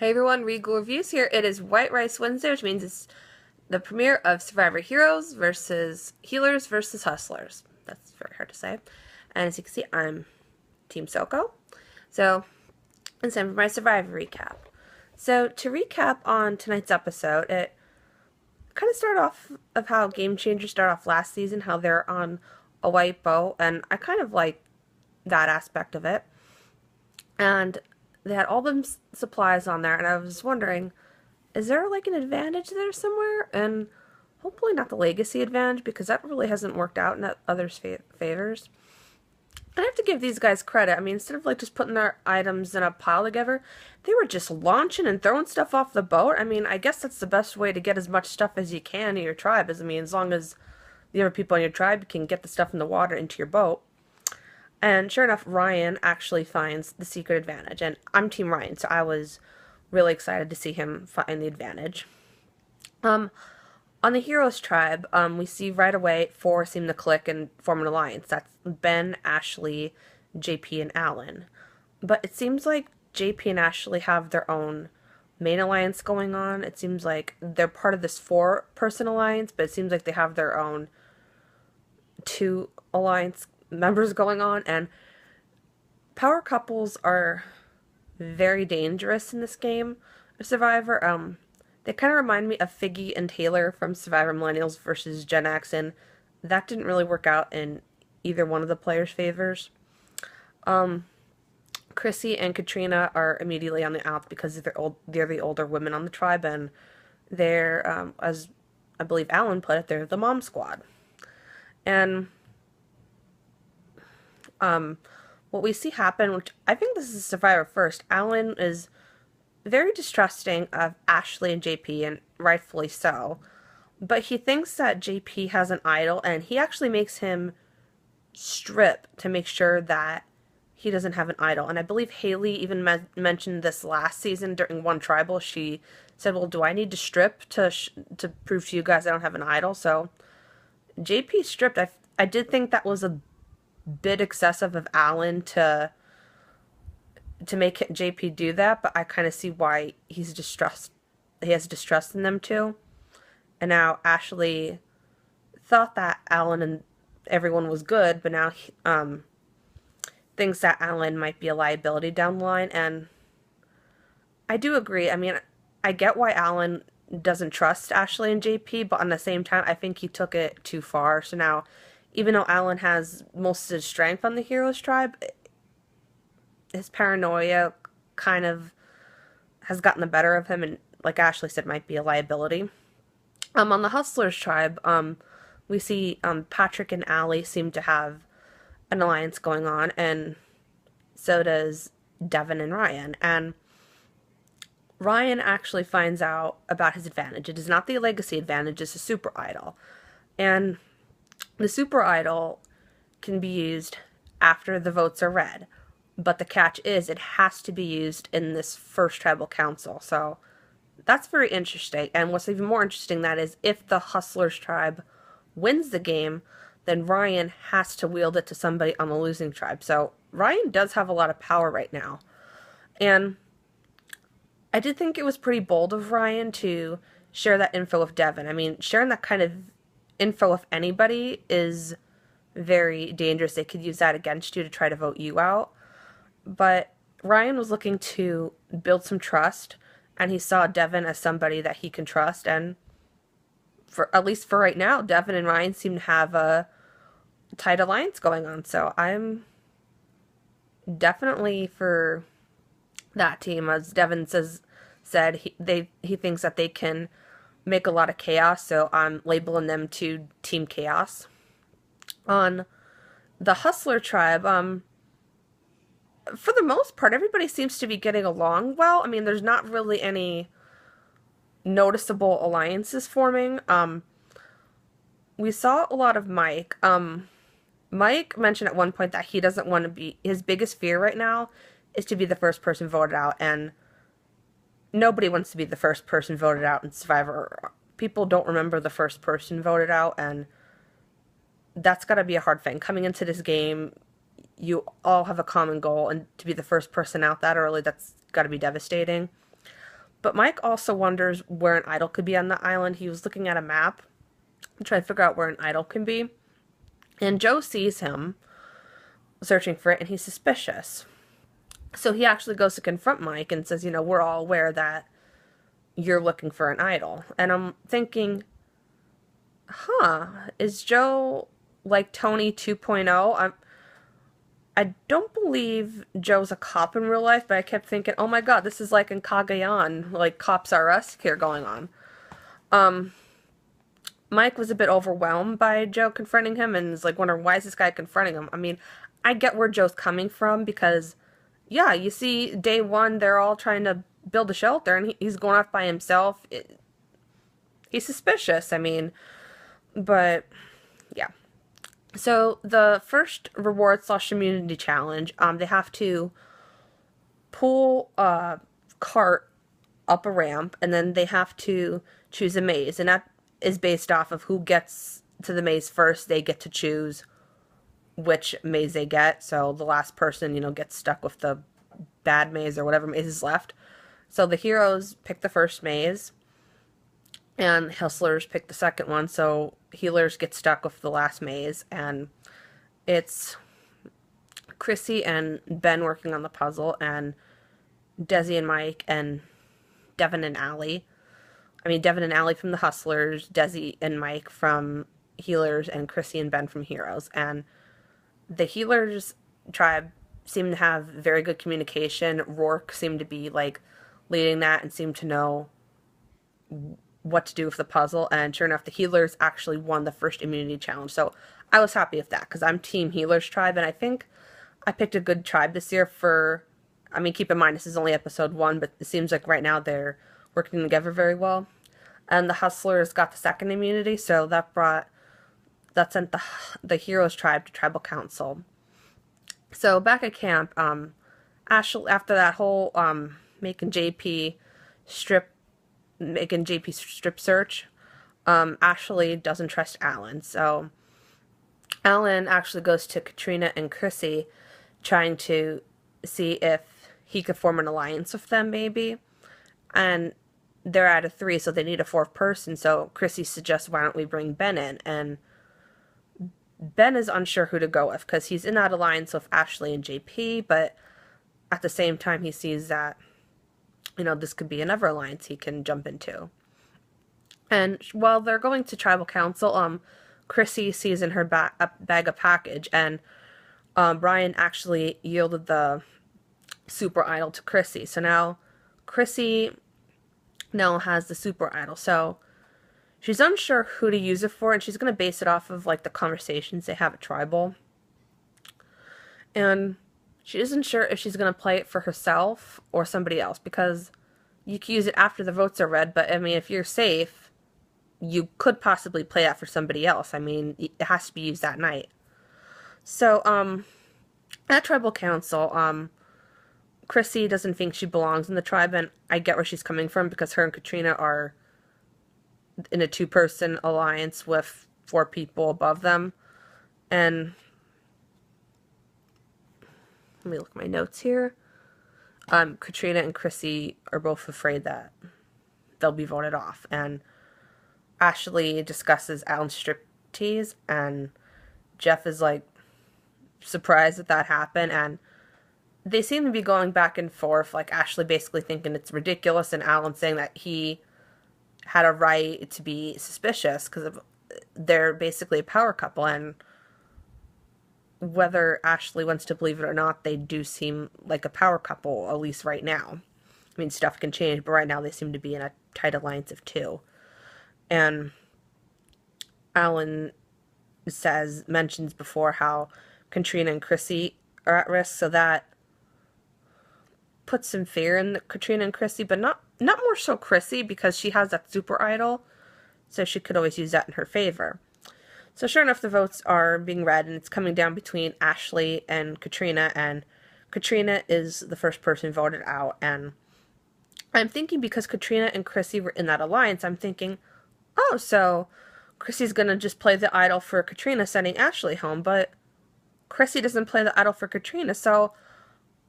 Hey everyone, Regal Reviews here. It is White Rice Wednesday, which means it's the premiere of Survivor Heroes versus Healers versus Hustlers. That's very hard to say. And as you can see, I'm Team Soko. So, it's time for my Survivor recap. So, to recap on tonight's episode, it kind of started off of how Game Changers started off last season, how they're on a white boat, and I kind of like that aspect of it. And they had all them supplies on there, and I was wondering, is there like an advantage there somewhere? And hopefully not the legacy advantage, because that really hasn't worked out in others' favors. I have to give these guys credit. I mean, instead of like just putting their items in a pile together, they were just launching and throwing stuff off the boat. I mean, I guess that's the best way to get as much stuff as you can in your tribe. As long as the other people in your tribe can get the stuff in the water into your boat. And sure enough, Ryan actually finds the secret advantage. And I'm Team Ryan, so I was really excited to see him find the advantage. On the Heroes tribe, we see right away four seem to click and form an alliance. That's Ben, Ashley, JP, and Alan. But it seems like JP and Ashley have their own main alliance going on. It seems like they're part of this four-person alliance, but it seems like they have their own two alliance members going on, and power couples are very dangerous in this game of Survivor. They kind of remind me of Figgy and Taylor from Survivor Millennials versus Gen X, and that didn't really work out in either one of the players' favors. Chrissy and Katrina are immediately on the outs because they're the older women on the tribe, and they're, as I believe Alan put it, they're the mom squad. And what we see happen, which I think this is Survivor first, Alan is very distrusting of Ashley and JP, and rightfully so. But he thinks that JP has an idol, and he actually makes him strip to make sure that he doesn't have an idol. And I believe Haley even mentioned this last season during one tribal. She said, well, do I need to strip to prove to you guys I don't have an idol? So JP stripped. I did think that was a bit excessive of Alan to make JP do that, but I kind of see why he's distrust. He has distrust in them too. And now Ashley thought that Alan and everyone was good, but now he, thinks that Alan might be a liability down the line. And I do agree. I mean, I get why Alan doesn't trust Ashley and JP, but on the same time, I think he took it too far. So now, even though Alan has most of his strength on the Heroes tribe, his paranoia kind of has gotten the better of him, and like Ashley said, might be a liability. On the Hustlers tribe, we see Patrick and Allie seem to have an alliance going on, and so does Devin and Ryan. And Ryan actually finds out about his advantage. It is not the legacy advantage, it's a super idol. And the super idol can be used after the votes are read, but the catch is it has to be used in this first tribal council. So that's very interesting. And what's even more interesting, that is, if the Hustlers tribe wins the game, then Ryan has to wield it to somebody on the losing tribe. So Ryan does have a lot of power right now. And I did think it was pretty bold of Ryan to share that info with Devin. I mean, sharing that kind of info with anybody is very dangerous. They could use that against you to try to vote you out. But Ryan was looking to build some trust, and he saw Devin as somebody that he can trust. And for at least for right now, Devin and Ryan seem to have a tight alliance going on. So I'm definitely for that team. As Devin said, he thinks that they can make a lot of chaos, so I'm labeling them to Team Chaos. On the Hustler tribe, for the most part, everybody seems to be getting along well. I mean, there's not really any noticeable alliances forming. We saw a lot of Mike. Mike mentioned at one point that he doesn't want to be, his biggest fear right now is to be the first person voted out, and nobody wants to be the first person voted out in Survivor. People don't remember the first person voted out, and that's got to be a hard thing. Coming into this game, you all have a common goal, and to be the first person out that early, that's got to be devastating. But Mike also wonders where an idol could be on the island. He was looking at a map to try to figure out where an idol can be. And Joe sees him searching for it, and he's suspicious. So he actually goes to confront Mike and says, we're all aware that you're looking for an idol. And I'm thinking, is Joe like Tony 2.0? I don't believe Joe's a cop in real life, but I kept thinking, oh my god, this is like in Cagayan, like Cops R Us here going on. Mike was a bit overwhelmed by Joe confronting him and is like wondering, why is this guy confronting him? I mean, I get where Joe's coming from because, yeah, you see, day one, they're all trying to build a shelter and he's going off by himself. He's suspicious, I mean, but yeah. So the first reward / community challenge, they have to pull a cart up a ramp, and then they have to choose a maze, and that is based off of who gets to the maze first. They get to choose which maze they get. So the last person, gets stuck with the bad maze or whatever maze is left. So the heroes pick the first maze, and hustlers pick the second one. So healers get stuck with the last maze, and it's Chrissy and Ben working on the puzzle, and Desi and Mike, and Devin and Allie. I mean, Devin and Allie from the Hustlers, Desi and Mike from Healers, and Chrissy and Ben from Heroes. And the Healers tribe seemed to have very good communication. Rourke seemed to be like leading that and seemed to know what to do with the puzzle. And sure enough, the Healers actually won the first immunity challenge. So I was happy with that because I'm Team Healers tribe, and I think I picked a good tribe this year for, I mean, keep in mind this is only episode 1, but it seems like right now they're working together very well. And the Hustlers got the second immunity, so that sent the Heroes tribe to tribal council. So back at camp, Ashley, after that whole making JP strip search, Ashley doesn't trust Alan. So Alan actually goes to Katrina and Chrissy, trying to see if he could form an alliance with them, maybe. And they're out of 3, so they need a 4th person. So Chrissy suggests, why don't we bring Ben in? And Ben is unsure who to go with because he's in that alliance with Ashley and JP, but at the same time he sees that, this could be another alliance he can jump into. And while they're going to tribal council, Chrissy sees in her bag a package, and Brian actually yielded the super idol to Chrissy. So now Chrissy has the super idol. So she's unsure who to use it for, and she's going to base it off of like the conversations they have at tribal. And she isn't sure if she's going to play it for herself or somebody else, because you can use it after the votes are read, but I mean, if you're safe, you could possibly play that for somebody else. I mean, it has to be used that night. So, at tribal council, Chrissy doesn't think she belongs in the tribe, and I get where she's coming from because her and Katrina are in a 2-person alliance with 4 people above them. And let me look at my notes here. Katrina and Chrissy are both afraid that they'll be voted off. And Ashley discusses Alan's striptease, and Jeff is like surprised that happened, and they seem to be going back and forth, like Ashley basically thinking it's ridiculous and Alan saying that he had a right to be suspicious because they're basically a power couple, and whether Ashley wants to believe it or not, they do seem like a power couple, at least right now. I mean, stuff can change, but right now they seem to be in a tight alliance of 2. And Alan mentions before how Katrina and Chrissy are at risk, so that puts some fear in Katrina and Chrissy, but not more so Chrissy, because she has that super idol, so she could always use that in her favor. So sure enough, the votes are being read, and it's coming down between Ashley and Katrina is the first person voted out. And I'm thinking, because Katrina and Chrissy were in that alliance, I'm thinking, oh, so Chrissy's gonna just play the idol for Katrina, sending Ashley home, but Chrissy doesn't play the idol for Katrina, so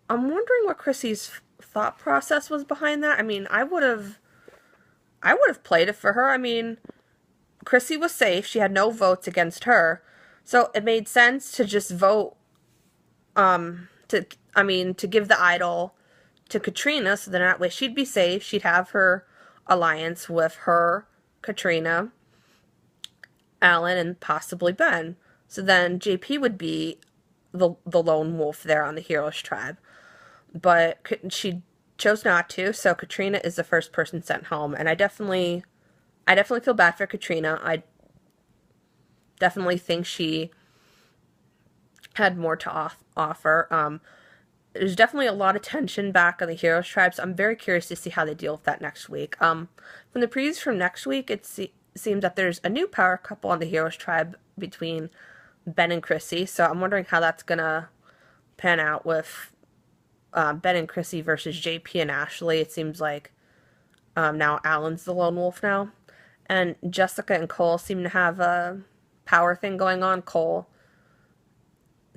I'm wondering what Chrissy's thought process was behind that. I mean, I would have played it for her. I mean, Chrissy was safe. She had no votes against her. So it made sense to just vote to give the idol to Katrina, so then that way she'd be safe. She'd have her alliance with her, Katrina, Alan, and possibly Ben. So then JP would be the lone wolf there on the Heroes tribe. But she chose not to, so Katrina is the first person sent home, and I definitely feel bad for Katrina. I definitely think she had more to offer. There's definitely a lot of tension back on the Heroes tribe, so I'm very curious to see how they deal with that next week. From the previews from next week, it seems that there's a new power couple on the Heroes tribe between Ben and Chrissy, so I'm wondering how that's gonna pan out with Ben and Chrissy versus JP and Ashley. It seems like now Alan's the lone wolf now, and Jessica and Cole seem to have a power thing going on. Cole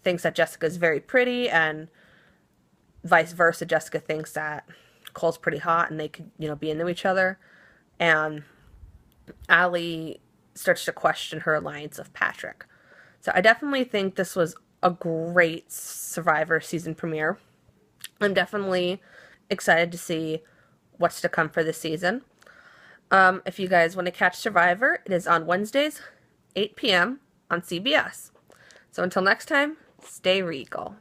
thinks that Jessica's very pretty, and vice versa. Jessica thinks that Cole's pretty hot, and they could, be into each other. And Allie starts to question her alliance of Patrick. So I definitely think this was a great Survivor season premiere. I'm definitely excited to see what's to come for this season. If you guys want to catch Survivor, it is on Wednesdays, 8 p.m. on CBS. So until next time, stay regal.